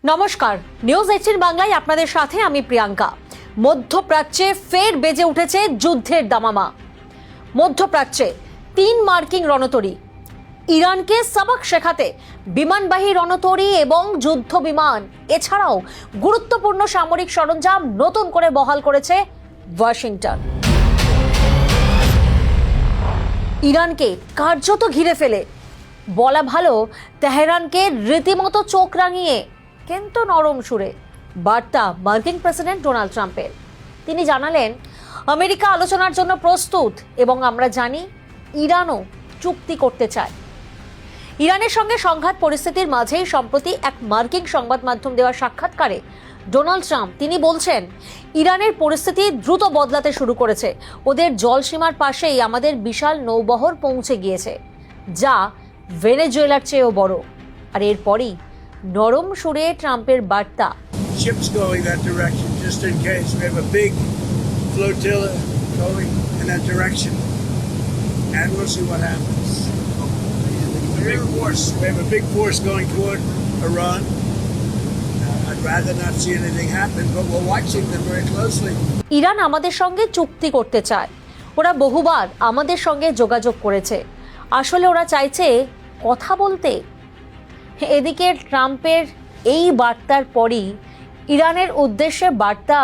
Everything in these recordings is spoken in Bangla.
নমস্কার, নিউজ 18 বাংলায় আপনাদের সাথে আমি প্রিয়াঙ্কা। মধ্যপ্রাচ্যে ফের বেজে উঠেছে যুদ্ধের দামামা। মধ্যপ্রাচ্যে 3 মার্কিন রণতরী ইরানকে সবক শেখাতে বিমানবাহী রণতরী এবং যুদ্ধ বিমান এছাড়াও গুরুত্বপূর্ণ সামরিক সরঞ্জাম নতুন করে বহাল করেছে ওয়াশিংটন। ইরানকে কার্যত ঘিরে ফেলে বলা ভালো তেহরানকে রীতিমতো চোখ রাঙিয়ে কিন্তু নরম সুরে বার্তা মার্কিন প্রেসিডেন্ট ডোনাল্ড ট্রাম্পের। তিনি জানালেন আমেরিকা আলোচনার জন্য প্রস্তুত এবং আমরা জানি ইরানও চুক্তি করতে চায়। ইরানের সঙ্গে সংঘাত পরিস্থিতির মাঝেই সম্প্রতি এক মার্কিন সংবাদ মাধ্যম দেওয়া সাক্ষাৎকারে ডোনাল্ড ট্রাম্প তিনি বলছেন ইরানের পরিস্থিতি দ্রুত বদলাতে শুরু করেছে। ওদের জলসীমার পাশেই আমাদের বিশাল নৌবহর পৌঁছে গিয়েছে, যা ভেনেজুয়েলার চেয়েও বড়। আর এরপরই নরম সুরে ট্রাম্পের বার্তা, ships going that direction just in case. We have a big flotilla going in that direction, and we'll see what happens. Big force. We have a big force going toward Iran. I'd rather not see anything happen, but we're watching them very closely. Iran আমাদের সঙ্গে চুক্তি করতে চায়। ওরা বহুবার আমাদের সঙ্গে যোগাযোগ করেছে। আসলে ওরা চাইছে কথা বলতে। এদিকে ট্রাম্পের এই বার্তার পরই ইরানের উদ্দেশ্যে বার্তা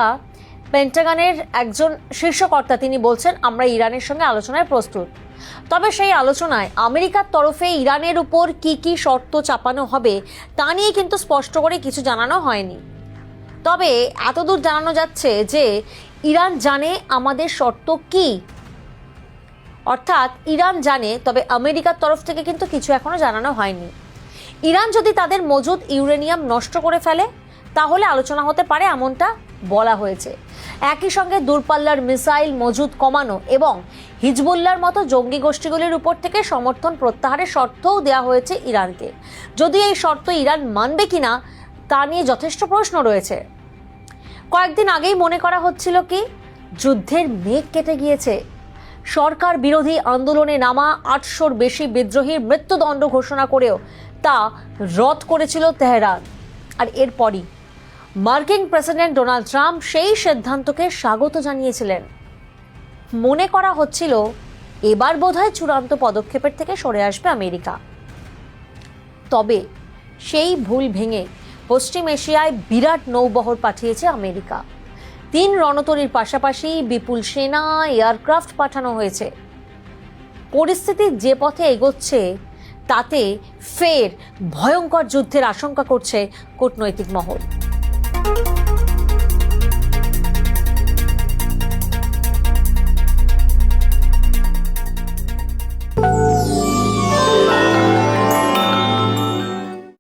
পেন্টাগনের একজন শীর্ষকর্তা তিনি বলছেন আমরা ইরানের সঙ্গে আলোচনায় প্রস্তুত। তবে সেই আলোচনায় আমেরিকার তরফে ইরানের উপর কি কি শর্ত চাপানো হবে তা নিয়ে কিন্তু স্পষ্ট করে কিছু জানানো হয়নি। তবে এতদূর জানানো যাচ্ছে যে ইরান জানে আমাদের শর্ত কি, অর্থাৎ ইরান জানে, তবে আমেরিকার তরফ থেকে কিন্তু কিছু এখনো জানানো হয়নি। ইরান যদি তাদের মজুদ ইউরেনিয়াম নষ্ট করে ফেলে তাহলে আলোচনা হতে পারে, এমনটা বলা হয়েছে। একই সঙ্গে দূরপাল্লার মিসাইল মজুদ কমানো এবং হিজবুল্লাহর মতো জঙ্গি গোষ্ঠীগুলির উপর থেকে সমর্থন প্রত্যাহারের শর্তও দেওয়া হয়েছে ইরানকে। যদি এই শর্ত ইরান মানবে কিনা তা নিয়ে যথেষ্ট প্রশ্ন রয়েছে। কয়েকদিন আগেই মনে করা হচ্ছিল কি যুদ্ধের মেঘ কেটে গিয়েছে। সরকার বিরোধী আন্দোলনে নামা 800-র বেশি বিদ্রোহীর মৃত্যুদণ্ড ঘোষণা করেও তা রদ করেছিল তেহরান। আর এরপরই মার্কিন প্রেসিডেন্ট ডোনাল্ড ট্রাম্প সেই সিদ্ধান্তকে স্বাগত জানিয়েছিলেন। মনে করা হচ্ছিল এবার বোধহয় চূড়ান্ত পদক্ষেপের থেকে সরে আসবে আমেরিকা। তবে সেই ভুল ভেঙে পশ্চিম এশিয়ায় বিরাট নৌবহর পাঠিয়েছে আমেরিকা। 3 রণতরীর পাশাপাশি বিপুল সেনা এয়ারক্রাফট পাঠানো হয়েছে। পরিস্থিতি যে পথে এগোচ্ছে তাতে ফের ভয়ঙ্কর যুদ্ধের আশঙ্কা করছে কূটনৈতিক মহল।